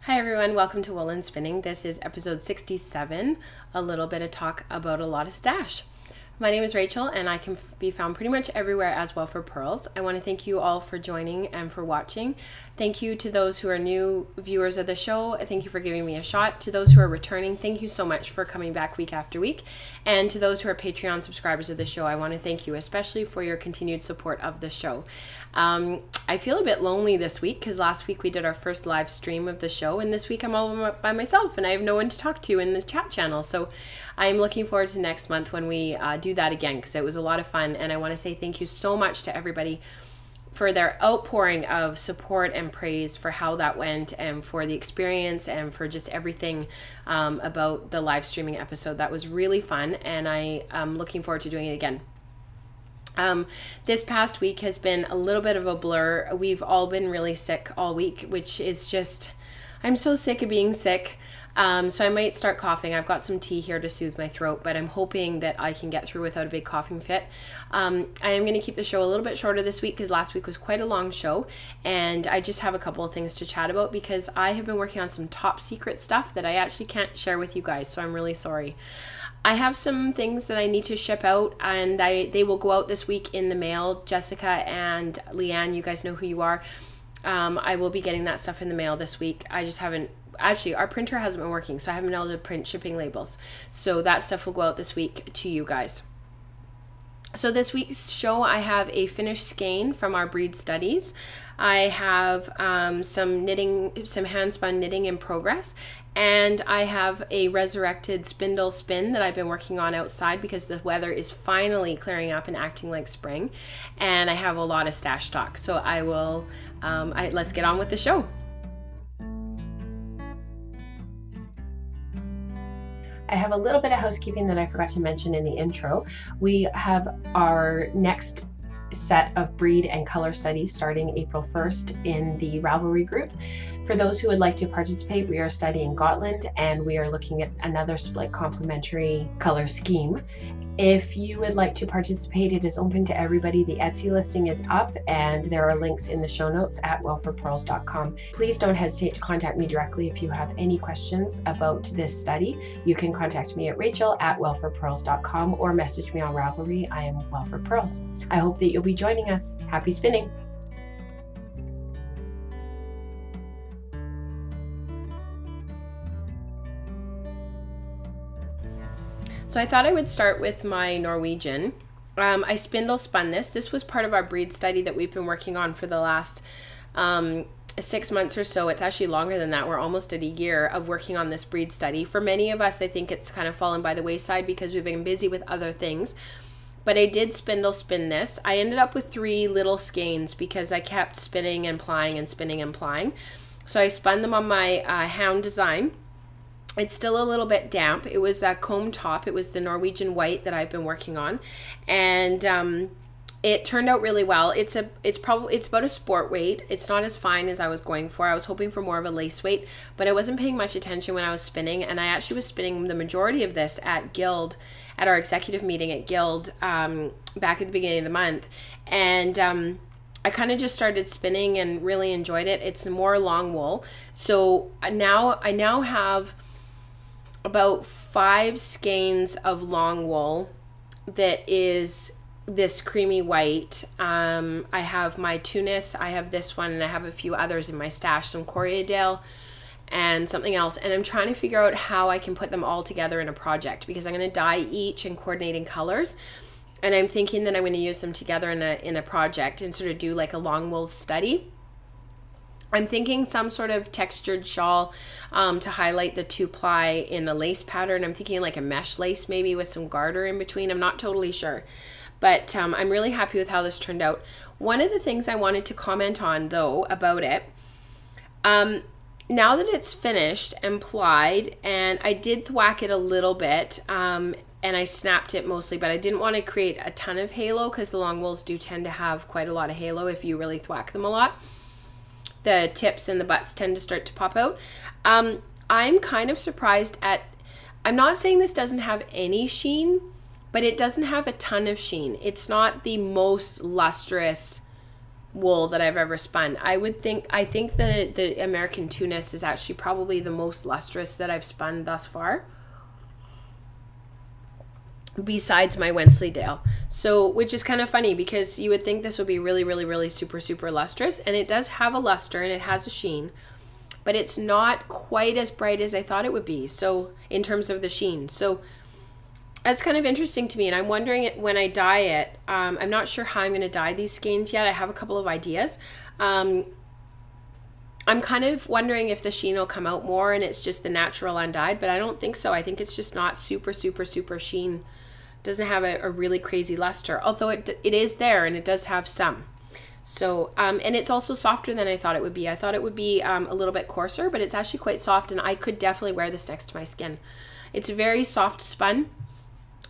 Hi everyone, welcome to Wool and Spinning. This is episode 67, a little bit of talk about a lot of stash. My name is Rachel and I can be found pretty much everywhere as Well for Pearls. I want to thank you all for joining and for watching. Thank you to those who are new viewers of the show. Thank you for giving me a shot. To those who are returning, thank you so much for coming back week after week. And to those who are Patreon subscribers of the show, I want to thank you especially for your continued support of the show. I feel a bit lonely this week because last week we did our first live stream of the show, and this week I'm all by myself and I have no one to talk to in the chat channel. So I'm looking forward to next month when we do that again, because it was a lot of fun. And I want to say thank you so much to everybody for their outpouring of support and praise for how that went, and for the experience, and for just everything about the live streaming episode. That was really fun, and I am looking forward to doing it again. This past week has been a little bit of a blur. We've all been really sick all week, which is just, I'm so sick of being sick. So I might start coughing. I've got some tea here to soothe my throat, but I'm hoping that I can get through without a big coughing fit. I am going to keep the show a little bit shorter this week because last week was quite a long show, and I just have a couple of things to chat about because I have been working on some top secret stuff that I actually can't share with you guys, so I'm really sorry. I have some things that I need to ship out, and they will go out this week in the mail. Jessica and Leanne, you guys know who you are. I will be getting that stuff in the mail this week. I just haven't, actually our printer hasn't been working, so I haven't been able to print shipping labels. So that stuff will go out this week to you guys. So this week's show, I have a finished skein from our Breed Studies. I have some knitting, some hand spun knitting in progress, and I have a resurrected spindle spin that I've been working on outside because the weather is finally clearing up and acting like spring, and I have a lot of stash stock. So I will, let's get on with the show. I have a little bit of housekeeping that I forgot to mention in the intro. We have our next set of breed and color studies starting April 1st in the Ravelry group. For those who would like to participate, we are studying Gotland and we are looking at another split complementary color scheme. If you would like to participate, it is open to everybody. The Etsy listing is up and there are links in the show notes at wellforpearls.com. Please don't hesitate to contact me directly if you have any questions about this study. You can contact me at rachel@wellforpearls.com or message me on Ravelry. I am Well for Pearls. I hope that you'll be joining us. Happy spinning! So I thought I would start with my Norwegian. I spindle spun this. This was part of our breed study that we've been working on for the last 6 months or so. It's actually longer than that. We're almost at a year of working on this breed study. For many of us, I think it's kind of fallen by the wayside because we've been busy with other things. But I did spindle spin this. I ended up with 3 little skeins because I kept spinning and plying and spinning and plying. So I spun them on my Hound design. It's still a little bit damp. It was a comb top. It was the Norwegian white that I've been working on, and it turned out really well. It's about a sport weight. It's not as fine as I was going for. I was hoping for more of a lace weight, but I wasn't paying much attention when I was spinning, and I actually was spinning the majority of this at Guild, at our executive meeting at Guild back at the beginning of the month, and I kind of just started spinning and really enjoyed it. It's more long wool, so I now have about 5 skeins of long wool that is this creamy white. I have my Tunis, I have this one, and I have a few others in my stash, some Corriedale and something else, and I'm trying to figure out how I can put them all together in a project because I'm going to dye each in coordinating colors, and I'm thinking that I'm going to use them together in a project and sort of do like a long wool study. I'm thinking some sort of textured shawl to highlight the 2-ply in the lace pattern. I'm thinking like a mesh lace maybe with some garter in between. I'm not totally sure, but I'm really happy with how this turned out. One of the things I wanted to comment on though about it, now that it's finished and plied, and I did thwack it a little bit, and I snapped it mostly, but I didn't want to create a ton of halo because the long wools do tend to have quite a lot of halo if you really thwack them a lot. The tips and the butts tend to start to pop out. I'm kind of surprised at, I'm not saying this doesn't have any sheen, but it doesn't have a ton of sheen. It's not the most lustrous wool that I've ever spun. I think the American Tunis is actually probably the most lustrous that I've spun thus far, besides my Wensleydale. So, which is kind of funny because you would think this would be really, really, really super, super lustrous, and it does have a luster and it has a sheen, but it's not quite as bright as I thought it would be. So in terms of the sheen, so that's kind of interesting to me, and I'm wondering when I dye it, I'm not sure how I'm going to dye these skeins yet. I have a couple of ideas. I'm kind of wondering if the sheen will come out more and it's just the natural undyed, but I don't think so. I think it's just not super, super, super sheen. Doesn't have a really crazy luster, although it is there and it does have some. So, and it's also softer than I thought it would be. I thought it would be a little bit coarser, but it's actually quite soft, and I could definitely wear this next to my skin. It's very soft spun.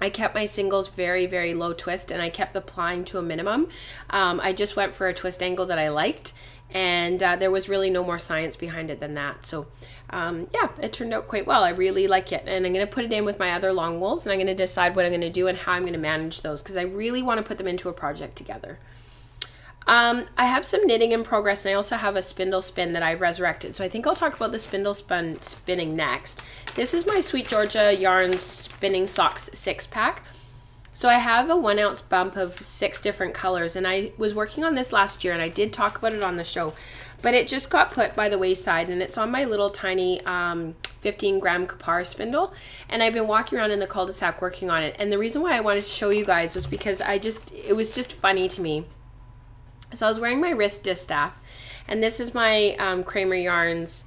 I kept my singles very, very low twist, and I kept the plying to a minimum. I just went for a twist angle that I liked, and there was really no more science behind it than that. So yeah, it turned out quite well. I really like it, and I'm going to put it in with my other long wools, and I'm going to decide what I'm going to do and how I'm going to manage those, because I really want to put them into a project together. I have some knitting in progress, and I also have a spindle spin that I've resurrected. So I think I'll talk about the spindle spinning next. This is my Sweet Georgia Yarns Spinning Socks 6-pack. So I have a 1 ounce bump of 6 different colors, and I was working on this last year, and I did talk about it on the show, but it just got put by the wayside, and it's on my little tiny 15-gram Kapar spindle, and I've been walking around in the cul-de-sac working on it. And the reason why I wanted to show you guys was because it was just funny to me. So I was wearing my wrist distaff, and this is my Kramer Yarns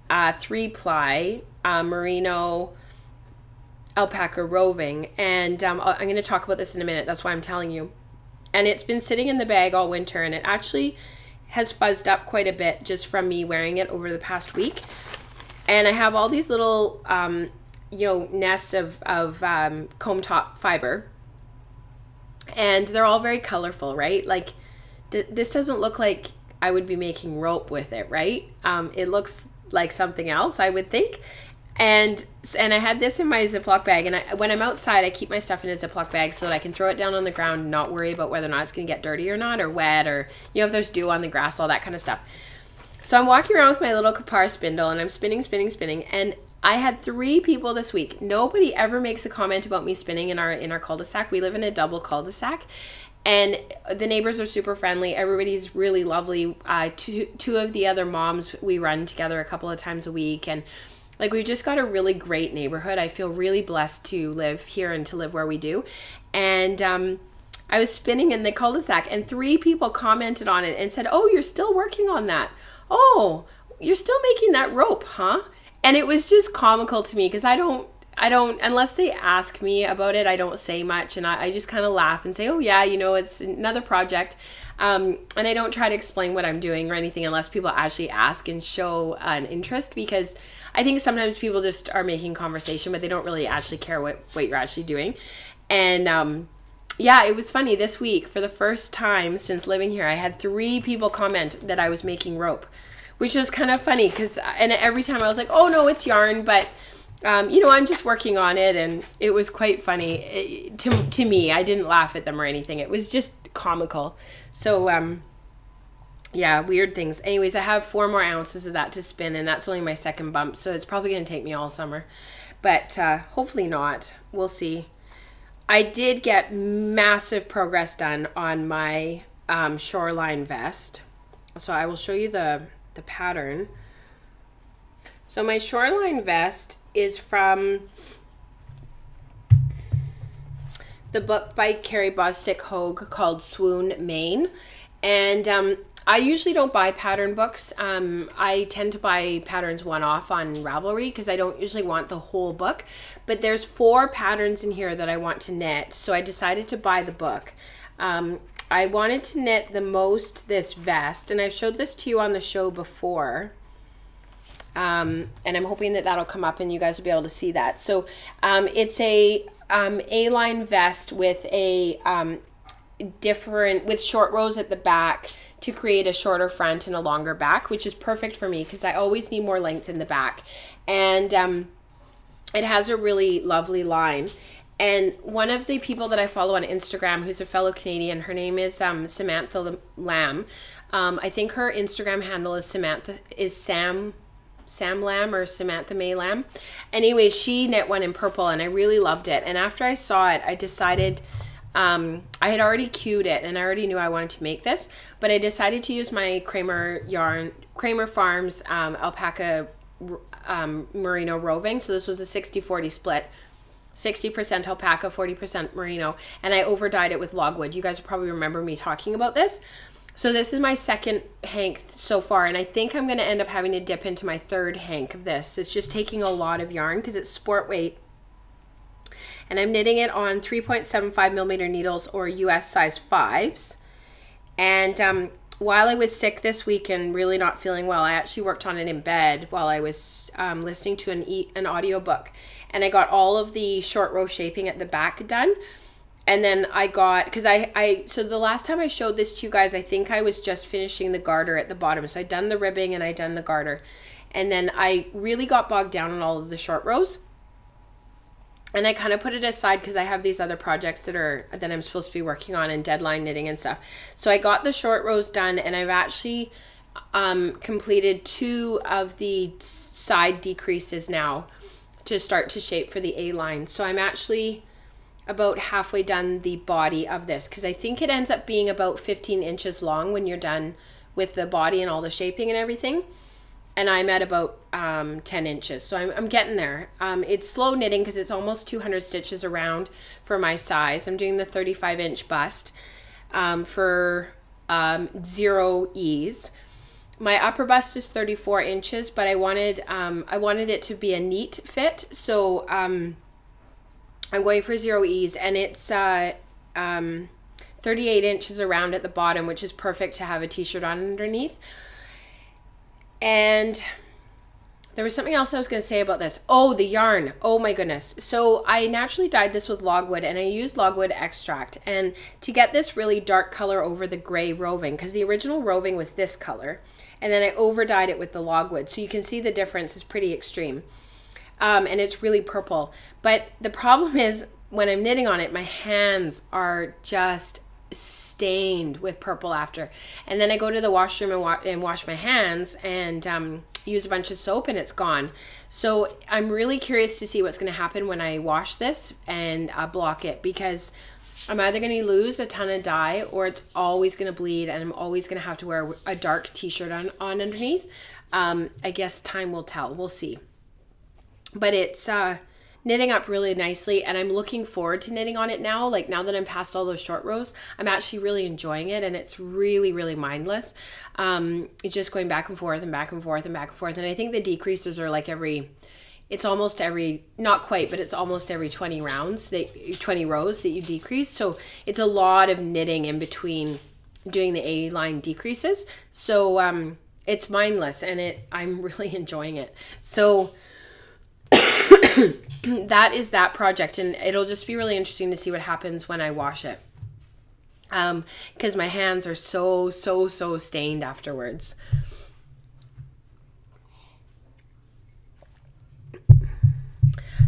3-ply merino alpaca roving, and I'm going to talk about this in a minute. That's why I'm telling you. And it's been sitting in the bag all winter, and it actually has fuzzed up quite a bit just from me wearing it over the past week. And I have all these little you know, nests of comb top fiber, and they're all very colorful, right? Like, this doesn't look like I would be making rope with it, right? It looks like something else, I would think. And I had this in my Ziploc bag, and when I'm outside, I keep my stuff in a Ziploc bag so that I can throw it down on the ground and not worry about whether or not it's going to get dirty or not, or wet, or, you know, if there's dew on the grass, all that kind of stuff. So I'm walking around with my little Kapar spindle, and I'm spinning, spinning, spinning, and I had 3 people this week. Nobody ever makes a comment about me spinning in our cul-de-sac. We live in a double cul-de-sac, and the neighbors are super friendly. Everybody's really lovely. Two of the other moms, we run together a couple of times a week, and like, we've just got a really great neighborhood. I feel really blessed to live here and to live where we do. And I was spinning in the cul-de-sac, and 3 people commented on it and said, "Oh, you're still working on that. Oh, you're still making that rope, huh?" And it was just comical to me, because I don't, unless they ask me about it, I don't say much, and I just kind of laugh and say, "Oh yeah, you know, it's another project." And I don't try to explain what I'm doing or anything unless people actually ask and show an interest, because I think sometimes people just are making conversation, but they don't really actually care what you're actually doing. And yeah, it was funny this week. For the first time since living here, I had 3 people comment that I was making rope, which was kind of funny, because, and every time I was like, "Oh no, it's yarn, but you know, I'm just working on it." And it was quite funny to me. I didn't laugh at them or anything. It was just comical. So yeah, weird things. Anyways, I have 4 more ounces of that to spin, and that's only my second bump, so it's probably going to take me all summer, but hopefully not. We'll see. I did get massive progress done on my shoreline vest, so I will show you the pattern. So my shoreline vest is from the book by Carrie Bostic Hogue called Swoon Maine, and I usually don't buy pattern books. I tend to buy patterns one-off on Ravelry, because I don't usually want the whole book, but there's 4 patterns in here that I want to knit, so I decided to buy the book. I wanted to knit the most this vest, and I've showed this to you on the show before, and I'm hoping that that'll come up and you guys will be able to see that. So it's a A-line vest with a with short rows at the back to create a shorter front and a longer back, which is perfect for me because I always need more length in the back. And it has a really lovely line. And one of the people that I follow on Instagram, who's a fellow Canadian, her name is Samantha Lamb. I think her Instagram handle is Sam Lamb or Samantha May Lamb. Anyway, she knit one in purple and I really loved it. And after I saw it, I decided, I had already queued it and I already knew I wanted to make this, but I decided to use my Kramer Farms alpaca merino roving. So this was a 60-40 split. 60% alpaca, 40% merino, and I overdyed it with logwood. You guys will probably remember me talking about this. So this is my second hank so far, and I think I'm going to end up having to dip into my third hank of this. It's just taking a lot of yarn because it's sport weight. And I'm knitting it on 3.75 millimeter needles or US size 5s. And while I was sick this week and really not feeling well, I actually worked on it in bed while I was listening to an audiobook. And I got all of the short row shaping at the back done. And then I got, because so the last time I showed this to you guys, I think I was just finishing the garter at the bottom. So I'd done the ribbing and I'd done the garter. And then I really got bogged down on all of the short rows. And I kind of put it aside because I have these other projects that I'm supposed to be working on and deadline knitting and stuff. So I got the short rows done and I've actually completed 2 of the side decreases now to start to shape for the A-line. So I'm actually about halfway done the body of this because I think it ends up being about 15 inches long when you're done with the body and all the shaping and everything. And I'm at about 10 inches. So I'm getting there. It's slow knitting because it's almost 200 stitches around for my size. I'm doing the 35-inch bust for 0 ease. My upper bust is 34 inches, but I wanted it to be a neat fit. So I'm going for 0 ease, and it's 38 inches around at the bottom, which is perfect to have a t-shirt on underneath. And there was something else I was going to say about this. Oh, the yarn. Oh my goodness. So I naturally dyed this with logwood and I used logwood extract. And to get this really dark color over the gray roving, because the original roving was this color, and then I over dyed it with the logwood. So you can see the difference is pretty extreme. And it's really purple. But the problem is when I'm knitting on it, my hands are just stained with purple after. And then I go to the washroom and wash my hands and use a bunch of soap and it's gone. So I'm really curious to see what's going to happen when I wash this and block it, because I'm either going to lose a ton of dye or it's always going to bleed and I'm always going to have to wear a dark t-shirt on underneath. I guess time will tell. We'll see. But it's knitting up really nicely and I'm looking forward to knitting on it now. Like now that I'm past all those short rows, I'm actually really enjoying it and it's really, really mindless. It's just going back and forth and back and forth and back and forth. And I think the decreases are like it's almost every, not quite, but it's almost every 20 rows that you decrease. So it's a lot of knitting in between doing the A-line decreases. So it's mindless and I'm really enjoying it. So that is that project, and it'll just be really interesting to see what happens when I wash it, because my hands are so stained afterwards.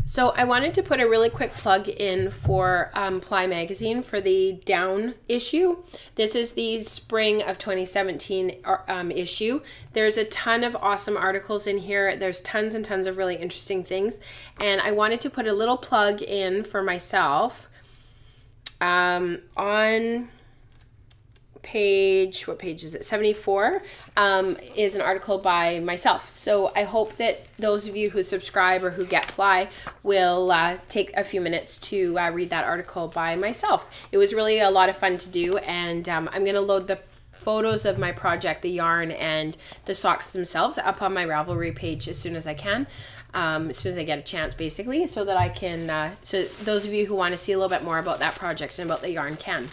So I wanted to put a really quick plug in for Ply Magazine for the Down issue. This is the spring of 2017 issue. There's a ton of awesome articles in here. There's tons and tons of really interesting things. And I wanted to put a little plug in for myself on page, what page is it? 74 is an article by myself. So I hope that those of you who subscribe or who get Ply will take a few minutes to read that article by myself. It was really a lot of fun to do, and I'm going to load the photos of my project, the yarn and the socks themselves, up on my Ravelry page as soon as I can. As soon as I get a chance, basically, so that I can, so those of you who want to see a little bit more about that project and about the yarn can.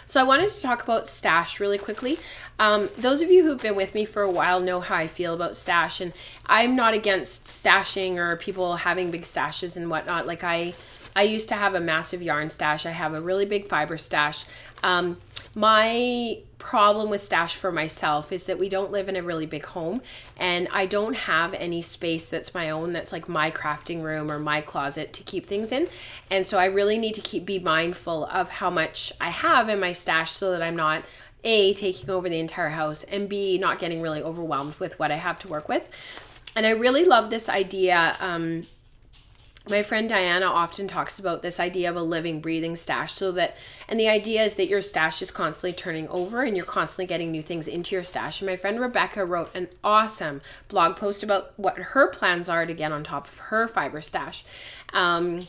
So I wanted to talk about stash really quickly. Those of you who've been with me for a while know how I feel about stash, and I'm not against stashing or people having big stashes and whatnot. Like I used to have a massive yarn stash. I have a really big fiber stash. My problem with stash for myself is that we don't live in a really big home, and I don't have any space that's my own, that's like my crafting room or my closet to keep things in. And so I really need to be mindful of how much I have in my stash so that I'm not A, taking over the entire house, and B, not getting really overwhelmed with what I have to work with. And I really love this idea. My friend Diana often talks about this idea of a living, breathing stash, and the idea is that your stash is constantly turning over and you're constantly getting new things into your stash. And my friend Rebecca wrote an awesome blog post about what her plans are to get on top of her fiber stash. And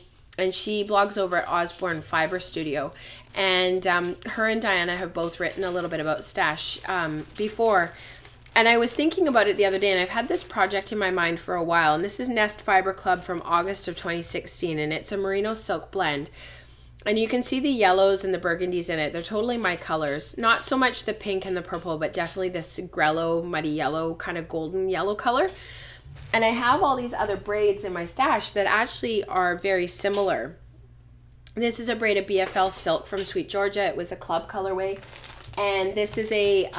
she blogs over at Osborne Fiber Studio. And her and Diana have both written a little bit about stash before. And I was thinking about it the other day, and I've had this project in my mind for a while. And this is Nest Fiber Club from August of 2016, and it's a merino silk blend. And you can see the yellows and the burgundies in it. They're totally my colors. Not so much the pink and the purple, but definitely this grello, muddy yellow, kind of golden yellow color. And I have all these other braids in my stash that actually are very similar. This is a braid of BFL silk from Sweet Georgia. It was a club colorway. And this is a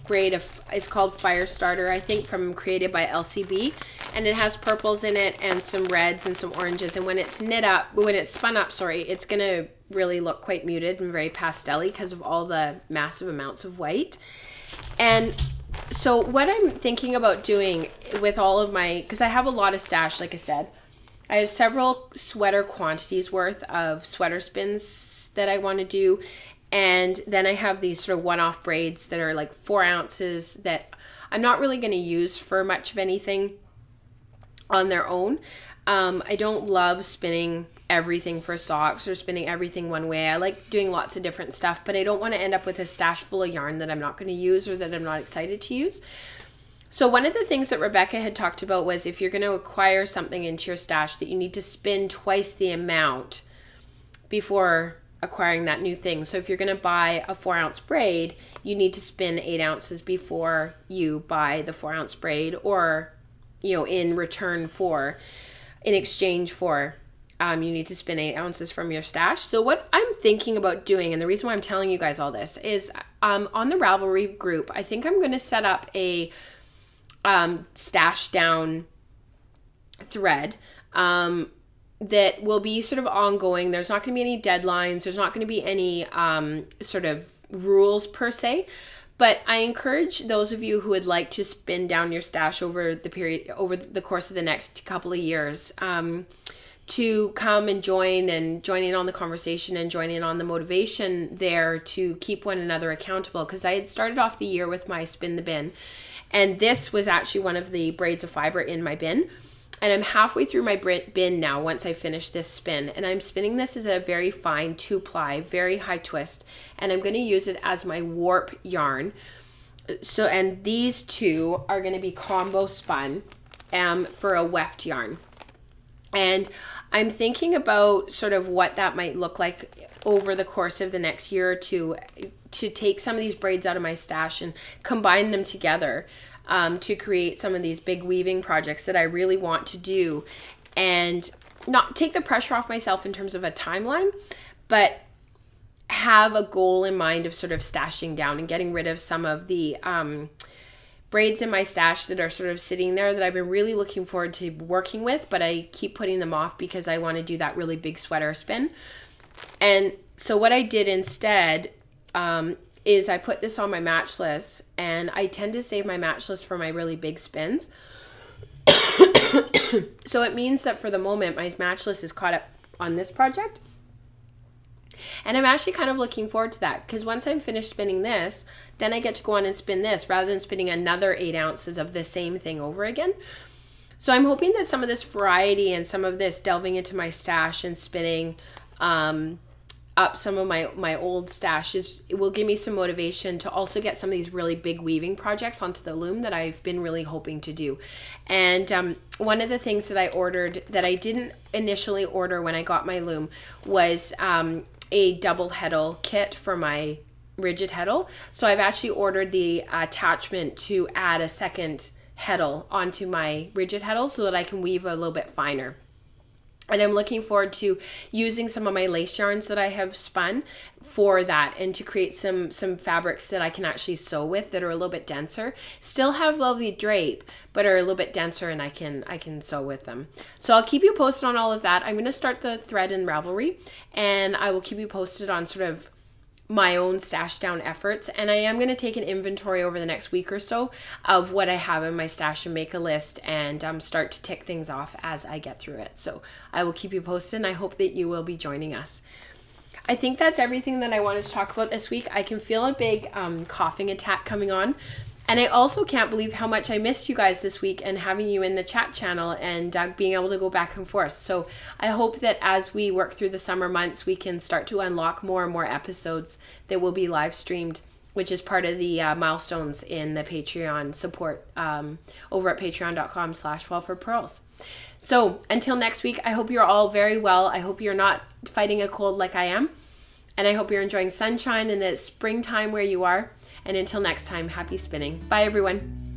braid of, it's called Firestarter, I think, created by LCB, and it has purples in it and some reds and some oranges. And when it's spun up, it's gonna really look quite muted and very pastel-y because of all the massive amounts of white. And so what I'm thinking about doing with all of because I have a lot of stash, like I said, I have several sweater quantities worth of sweater spins that I want to do. And then I have these sort of one-off braids that are like 4 ounces that I'm not really going to use for much of anything on their own. I don't love spinning everything for socks or spinning everything one way. I like doing lots of different stuff, but I don't want to end up with a stash full of yarn that I'm not going to use or that I'm not excited to use. So one of the things that Rebecca had talked about was if you're going to acquire something into your stash, that you need to spin twice the amount before acquiring that new thing. So if you're going to buy a 4-ounce braid, you need to spin 8 ounces before you buy the 4-ounce braid, or, you know, in exchange for, you need to spin 8 ounces from your stash. So what I'm thinking about doing, and the reason why I'm telling you guys all this, is on the Ravelry group, I think I'm going to set up a stash down thread that will be sort of ongoing. There's not going to be any deadlines. There's not going to be any sort of rules per se. But I encourage those of you who would like to spin down your stash over the course of the next couple of years, to come and join in on the conversation and join in on the motivation there to keep one another accountable. Because I had started off the year with my Spin the Bin, and this was actually one of the braids of fiber in my bin. And I'm halfway through my bin now once I finish this spin. And I'm spinning this as a very fine 2-ply, very high twist. And I'm going to use it as my warp yarn. So, and these two are going to be combo spun for a weft yarn. And I'm thinking about sort of what that might look like over the course of the next year or two, to take some of these braids out of my stash and combine them together. To create some of these big weaving projects that I really want to do, and not take the pressure off myself in terms of a timeline, but have a goal in mind of sort of stashing down and getting rid of some of the braids in my stash that are sort of sitting there that I've been really looking forward to working with, but I keep putting them off because I want to do that really big sweater spin. And so what I did instead is I put this on my matchless, and I tend to save my matchless for my really big spins. So it means that for the moment, my matchless is caught up on this project. And I'm actually kind of looking forward to that, because once I'm finished spinning this, then I get to go on and spin this rather than spinning another 8 ounces of the same thing over again. So I'm hoping that some of this variety and some of this delving into my stash and spinning up some of my old stashes, it will give me some motivation to also get some of these really big weaving projects onto the loom that I've been really hoping to do. And one of the things that I ordered that I didn't initially order when I got my loom was a double heddle kit for my rigid heddle. So I've actually ordered the attachment to add a second heddle onto my rigid heddle so that I can weave a little bit finer. And I'm looking forward to using some of my lace yarns that I have spun for that, and to create some fabrics that I can actually sew with that are a little bit denser. Still have lovely drape, but are a little bit denser, and I can sew with them. So I'll keep you posted on all of that. I'm going to start the thread in Ravelry, and I will keep you posted on sort of my own stash down efforts. And I am going to take an inventory over the next week or so of what I have in my stash and make a list, and start to tick things off as I get through it. So I will keep you posted, and I hope that you will be joining us. I think that's everything that I wanted to talk about this week. I can feel a big coughing attack coming on. And I also can't believe how much I missed you guys this week, and having you in the chat channel, and being able to go back and forth. So I hope that as we work through the summer months, we can start to unlock more and more episodes that will be live streamed, which is part of the milestones in the Patreon support over at patreon.com/wellforpearls. So until next week, I hope you're all very well. I hope you're not fighting a cold like I am. And I hope you're enjoying sunshine in the springtime where you are. And until next time, happy spinning. Bye, everyone.